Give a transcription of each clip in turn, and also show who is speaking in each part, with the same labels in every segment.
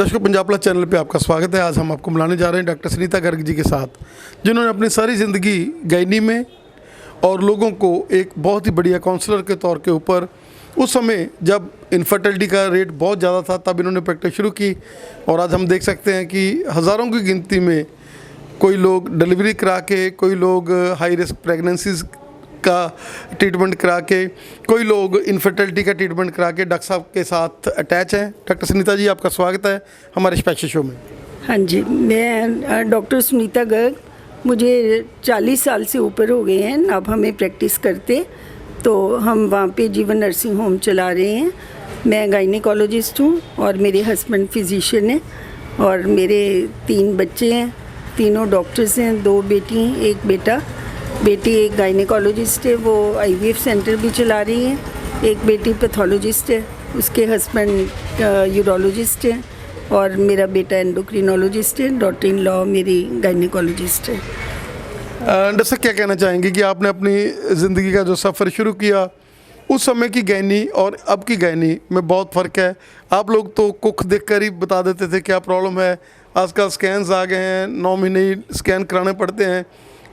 Speaker 1: दर्शकों, Punjab plus channel पे आपका स्वागत है। आज हम आपको मिलाने जा रहे हैं डॉक्टर सुनीता गर्ग जी के साथ, जिन्होंने अपनी सारी ज़िंदगी गायनी में और लोगों को एक बहुत ही बढ़िया काउंसलर के तौर के ऊपर, उस समय जब इनफर्टिलिटी का रेट बहुत ज़्यादा था तब इन्होंने प्रैक्टिस शुरू की। और आज हम देख सकते हैं कि हज़ारों की गिनती में कोई लोग डिलीवरी करा के, कोई लोग हाई रिस्क प्रेगनेंसीज का ट्रीटमेंट करा के, कोई लोग इनफर्टिलिटी का ट्रीटमेंट करा के डॉक्टर साहब के साथ अटैच हैं। डॉक्टर सुनीता जी, आपका स्वागत है हमारे स्पेशल शो में।
Speaker 2: हाँ जी, मैं डॉक्टर सुनीता गर्ग, मुझे 40 साल से ऊपर हो गए हैं। अब हमें प्रैक्टिस करते तो हम वहाँ पे जीवन नर्सिंग होम चला रहे हैं। मैं गायनेकोलॉजिस्ट हूँ और मेरे हस्बैंड फिजिशियन हैं और मेरे 3 बच्चे हैं, तीनों डॉक्टर्स हैं, 2 बेटी हैं, 1 बेटा। बेटी एक गायनेकोलॉजिस्ट है, वो IVF सेंटर भी चला रही है। एक बेटी पैथोलॉजिस्ट है, उसके हस्बैंड यूरोलॉजिस्ट है और मेरा बेटा एंडोक्रिनोलॉजिस्ट है। डॉटर इन लॉ मेरी गायनेकोलॉजिस्ट है।
Speaker 1: डॉक्टर साहब, क्या कहना चाहेंगे कि आपने अपनी ज़िंदगी का जो सफ़र शुरू किया, उस समय की गायनी और अब की गायनी में बहुत फ़र्क है। आप लोग तो कुख देखकर ही बता देते थे क्या प्रॉब्लम है। आजकल स्कैन्स आ गए हैं, 9 महीने स्कैन कराने पड़ते हैं।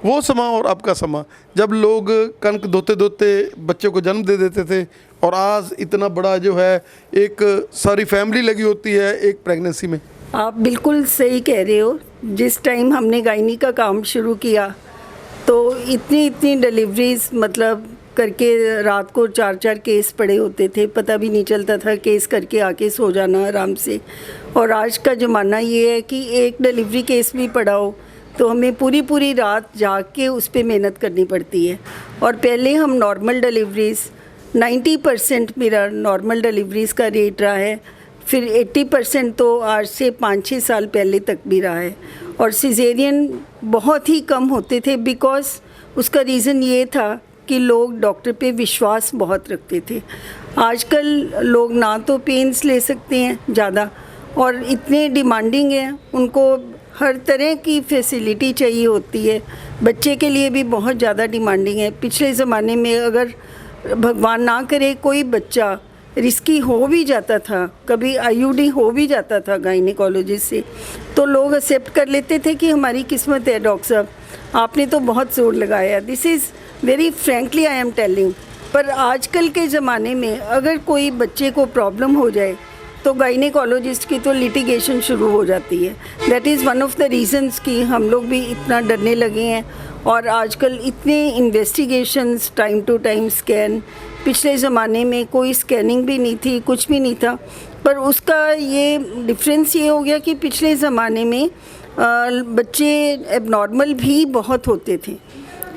Speaker 1: वो समा और अब का समा, जब लोग कनक धोते धोते बच्चे को जन्म दे देते थे, और आज इतना बड़ा जो है एक सारी फैमिली लगी होती है एक प्रेगनेंसी में।
Speaker 2: आप बिल्कुल सही कह रहे हो। जिस टाइम हमने गायनी का काम शुरू किया तो इतनी डिलीवरीज मतलब करके रात को 4-4 केस पड़े होते थे, पता भी नहीं चलता था, केस करके आके सो जाना आराम से। और आज का ज़माना ये है कि एक डिलीवरी केस भी पड़ा हो तो हमें पूरी रात जाग के उस पर मेहनत करनी पड़ती है। और पहले हम नॉर्मल डिलीवरीज़ 90% मेरा नॉर्मल डिलीवरीज़ का रेट रहा है, फिर 80% तो आज से 5-6 साल पहले तक भी रहा है। और सिजेरियन बहुत ही कम होते थे, बिकॉज़ उसका रीज़न ये था कि लोग डॉक्टर पे विश्वास बहुत रखते थे। आजकल लोग ना तो पेन्स ले सकते हैं ज़्यादा और इतने डिमांडिंग हैं, उनको हर तरह की फैसिलिटी चाहिए होती है। बच्चे के लिए भी बहुत ज़्यादा डिमांडिंग है। पिछले ज़माने में अगर भगवान ना करे कोई बच्चा रिस्की हो भी जाता था, कभी IUD हो भी जाता था गायनेकोलॉजिस्ट से, तो लोग एक्सेप्ट कर लेते थे कि हमारी किस्मत है डॉक्टर साहब, आपने तो बहुत जोर लगाया। This is very frankly I am telling. पर आजकल के ज़माने में अगर कोई बच्चे को प्रॉब्लम हो जाए तो गायनेकोलॉजिस्ट की तो लिटिगेशन शुरू हो जाती है। That is one of the reasons कि हम लोग भी इतना डरने लगे हैं। और आजकल इतने investigations, time to time scan, पिछले ज़माने में कोई स्कैनिंग भी नहीं थी, कुछ भी नहीं था। पर उसका ये डिफरेंस ये हो गया कि पिछले ज़माने में बच्चे एबनॉर्मल भी बहुत होते थे।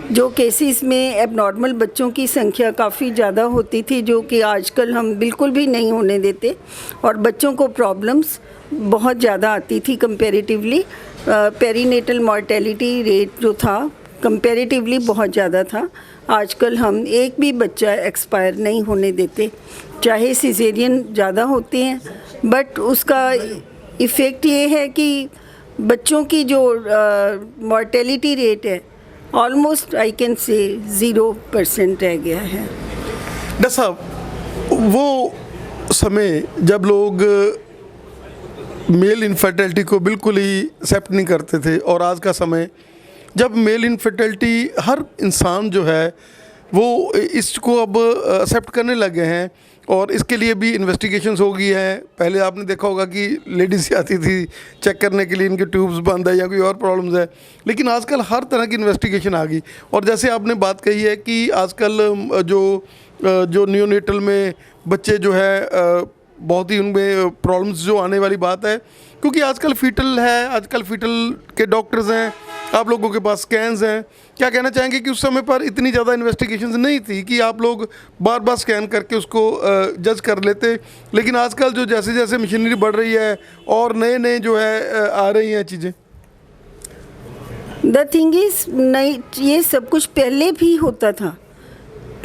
Speaker 2: जो केसेस में एबनॉर्मल बच्चों की संख्या काफ़ी ज़्यादा होती थी, जो कि आजकल हम बिल्कुल भी नहीं होने देते। और बच्चों को प्रॉब्लम्स बहुत ज़्यादा आती थी कंपैरेटिवली। पेरीनेटल मॉर्टेलिटी रेट जो था कंपैरेटिवली बहुत ज़्यादा था। आजकल हम एक भी बच्चा एक्सपायर नहीं होने देते, चाहे सिजेरियन ज़्यादा होते हैं, बट उसका इफ़ेक्ट ये है कि बच्चों की जो मॉर्टेलिटी रेट है ऑलमोस्ट आई कैन से 0% रह गया है।
Speaker 1: डॉक्टर साहब, वो समय जब लोग मेल इनफर्टिलिटी को बिल्कुल ही एक्सेप्ट नहीं करते थे, और आज का समय जब मेल इनफर्टिलिटी हर इंसान जो है वो इसको अब एक्सेप्ट करने लगे हैं, और इसके लिए भी इन्वेस्टिगेशंस हो गई है। पहले आपने देखा होगा कि लेडीज़ आती थी चेक करने के लिए इनके ट्यूब्स बंद है या कोई और प्रॉब्लम्स है, लेकिन आजकल हर तरह की इन्वेस्टिगेशन आ गई। और जैसे आपने बात कही है कि आजकल जो नियोनेटल में बच्चे जो है बहुत ही उनमें प्रॉब्लम्स जो आने वाली बात है, क्योंकि आजकल फीटल है, आजकल फीटल के डॉक्टर्स हैं, आप लोगों के पास स्कैन्स हैं। क्या कहना चाहेंगे कि उस समय पर इतनी ज़्यादा इन्वेस्टिगेशंस नहीं थी कि आप लोग बार बार स्कैन करके उसको जज कर लेते, लेकिन आजकल जो जैसे जैसे मशीनरी बढ़ रही है और नए जो है आ रही हैं चीज़ें।
Speaker 2: द थिंग इज़, नहीं, ये सब कुछ पहले भी होता था।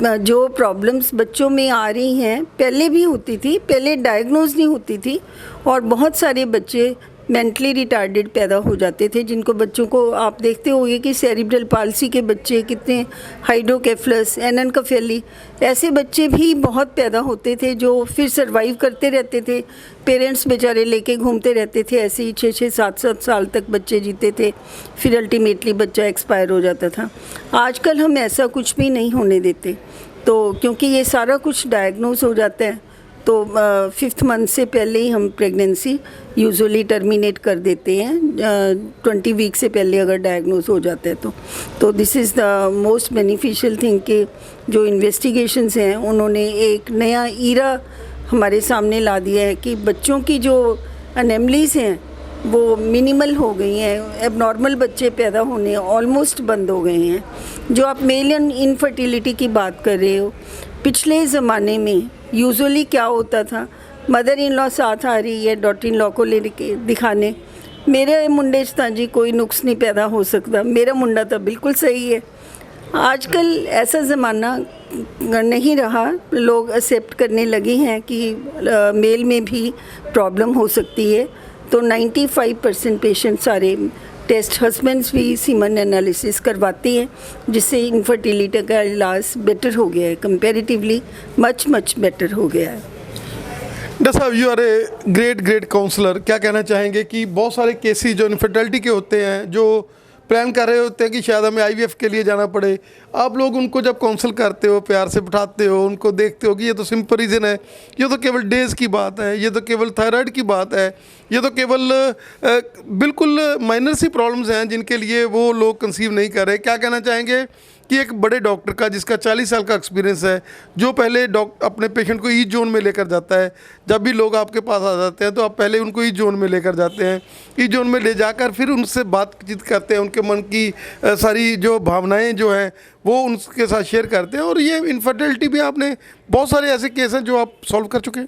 Speaker 2: जो प्रॉब्लम्स बच्चों में आ रही हैं पहले भी होती थी, पहले डायग्नोज नहीं होती थी और बहुत सारे बच्चे मेंटली रिटार्डेड पैदा हो जाते थे, जिनको बच्चों को आप देखते होंगे कि सेरिब्रल पाल्सी के बच्चे कितने, हाइड्रोकेफलस, एननकफेली, ऐसे बच्चे भी बहुत पैदा होते थे जो फिर सरवाइव करते रहते थे। पेरेंट्स बेचारे लेके घूमते रहते थे, ऐसे ही 6-6, 7-7 साल तक बच्चे जीते थे, फिर अल्टीमेटली बच्चा एक्सपायर हो जाता था। आजकल हम ऐसा कुछ भी नहीं होने देते, तो क्योंकि ये सारा कुछ डायग्नोज हो जाता है, तो 5th मंथ से पहले ही हम प्रेगनेंसी यूजुअली टर्मिनेट कर देते हैं, 20 वीक से पहले अगर डायग्नोज हो जाता है तो this is the most beneficial thing कि जो इन्वेस्टिगेशंस हैं उन्होंने एक नया ईरा हमारे सामने ला दिया है कि बच्चों की जो अनेमलीज हैं वो मिनिमल हो गई हैं, एबनॉर्मल बच्चे पैदा होने ऑलमोस्ट बंद हो गए हैं। जो आप मेल इनफर्टिलिटी की बात कर रहे हो, पिछले ज़माने में यूजुअली क्या होता था, मदर इन लॉ साथ आ रही है डॉटर इन लॉ को लेके दिखाने, मेरे मुंडे च तां जी कोई नुक्स नहीं पैदा हो सकता, मेरा मुंडा तो बिल्कुल सही है। आजकल ऐसा ज़माना नहीं रहा, लोग एक्सेप्ट करने लगे हैं कि मेल में भी प्रॉब्लम हो सकती है। तो 95% पेशेंट सारे टेस्ट, हस्बैंड्स भी सीमन एनालिसिस करवाते हैं, जिससे इनफर्टिलिटी का इलाज बेटर हो गया है, कंपैरेटिवली मच बेटर हो गया है।
Speaker 1: डॉक्टर साहब, you are a great counsellor, क्या कहना चाहेंगे कि बहुत सारे केसेस जो इनफर्टिलिटी के होते हैं, जो प्लान कर रहे होते हैं कि शायद हमें आईवीएफ के लिए जाना पड़े, आप लोग उनको जब काउंसल करते हो, प्यार से बिठाते हो, उनको देखते हो कि ये तो सिंपल रीज़न है, ये तो केवल डेज़ की बात है, ये तो केवल थायराइड की बात है, ये तो केवल बिल्कुल माइनर सी प्रॉब्लम्स हैं जिनके लिए वो लोग कंसीव नहीं कर रहे, क्या कहना चाहेंगे कि एक बड़े डॉक्टर का जिसका 40 साल का एक्सपीरियंस है, जो पहले अपने पेशेंट को ई जोन में लेकर जाता है, जब भी लोग आपके पास आ जाते हैं तो आप पहले उनको ई जोन में लेकर जाते हैं, ई जोन में ले जाकर फिर उनसे बातचीत करते हैं, उनके मन की सारी जो भावनाएं जो हैं वो उनके साथ शेयर करते हैं, और ये इनफर्टिलिटी भी आपने बहुत सारे ऐसे केस हैं जो आप सॉल्व कर चुके हैं।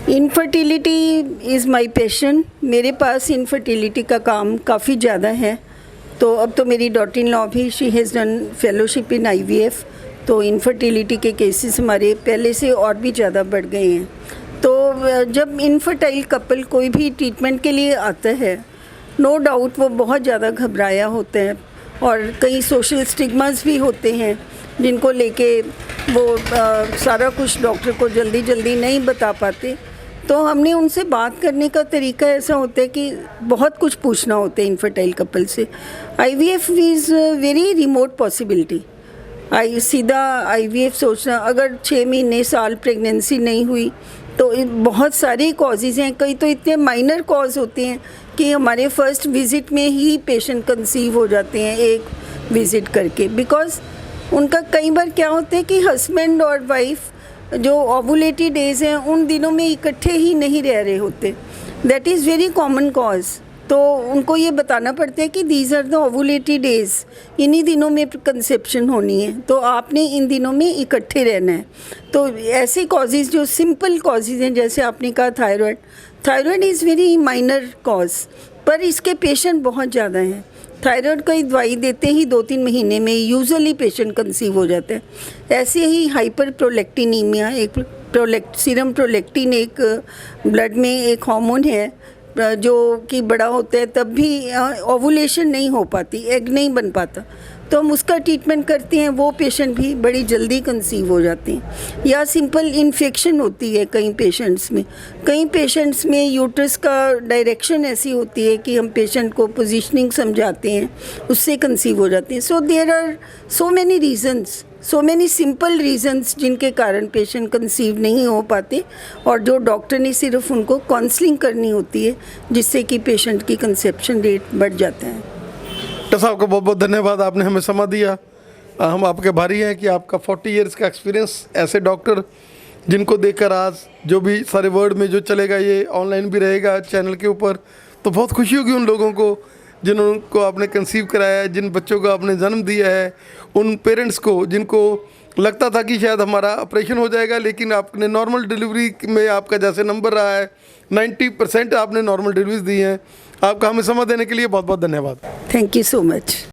Speaker 2: इनफर्टिलिटी इज़ माई पैशन, मेरे पास इनफर्टिलिटी का काम काफ़ी ज़्यादा है। तो अब तो मेरी डॉटर इन लॉ भी, she has done fellowship in IVF, तो इनफर्टिलिटी के केसेस हमारे पहले से और भी ज़्यादा बढ़ गए हैं। तो जब इनफर्टाइल कपल कोई भी ट्रीटमेंट के लिए आता है, नो डाउट वो बहुत ज़्यादा घबराया होता है, और कई सोशल स्टिग्मास भी होते हैं जिनको लेके वो सारा कुछ डॉक्टर को जल्दी नहीं बता पाते। तो हमने उनसे बात करने का तरीका ऐसा होता है कि बहुत कुछ पूछना होता है इनफर्टाइल कपल से। IVF is very remote possibility, सीधा आईवीएफ सोचना, अगर 6 महीने साल प्रेगनेंसी नहीं हुई तो बहुत सारे कॉजेज़ हैं, कई तो इतने माइनर कॉज होते हैं कि हमारे फर्स्ट विज़िट में ही पेशेंट कंसीव हो जाते हैं एक विज़िट करके, बिकॉज़ उनका कई बार क्या होता है कि हस्बैंड और वाइफ जो ओवुलेटरी डेज़ हैं उन दिनों में इकट्ठे ही नहीं रह रहे होते, that is very common cause. तो उनको ये बताना पड़ता है कि these are the ovulatory days, इन्हीं दिनों में कंसेप्शन होनी है, तो आपने इन दिनों में इकट्ठे रहना है। तो ऐसे कॉजेज़ जो सिंपल कॉजेज़ हैं, जैसे आपने कहा thyroid is very minor cause, पर इसके पेशेंट बहुत ज़्यादा हैं। थायराइड की दवाई देते ही 2-3 महीने में यूजुअली पेशेंट कंसीव हो जाते हैं। ऐसे ही हाइपर प्रोलेक्टिनीमिया, एक सीरम प्रोलेक्टिन एक ब्लड में एक हार्मोन है जो कि बड़ा होता है तब भी ओवुलेशन नहीं हो पाती, एग नहीं बन पाता, तो हम उसका ट्रीटमेंट करते हैं, वो पेशेंट भी बड़ी जल्दी कंसीव हो जाते हैं। या सिंपल इन्फेक्शन होती है कई पेशेंट्स में यूट्रस का डायरेक्शन ऐसी होती है कि हम पेशेंट को पोजीशनिंग समझाते हैं, उससे कंसीव हो जाते हैं। So there are so many reasons, so many simple reasons जिनके कारण पेशेंट कंसीव नहीं हो पाते, और जो डॉक्टर ने सिर्फ उनको काउंसलिंग करनी होती है जिससे कि पेशेंट की कंसेप्शन रेट बढ़ जाता है।
Speaker 1: डॉक्टर साहब का बहुत बहुत धन्यवाद, आपने हमें समय दिया। हम आपके भारी हैं कि आपका 40 इयर्स का एक्सपीरियंस, ऐसे डॉक्टर जिनको देखकर आज जो भी सारे वर्ड में जो चलेगा ये ऑनलाइन भी रहेगा चैनल के ऊपर, तो बहुत खुशी होगी उन लोगों को जिनको आपने कंसीव कराया है, जिन बच्चों को आपने जन्म दिया है, उन पेरेंट्स को जिनको लगता था कि शायद हमारा ऑपरेशन हो जाएगा, लेकिन आपने नॉर्मल डिलीवरी में आपका जैसे नंबर रहा है 90% आपने नॉर्मल डिलीवरीज दी हैं। आपका हमें समय देने के लिए बहुत बहुत धन्यवाद।
Speaker 2: Thank you so much.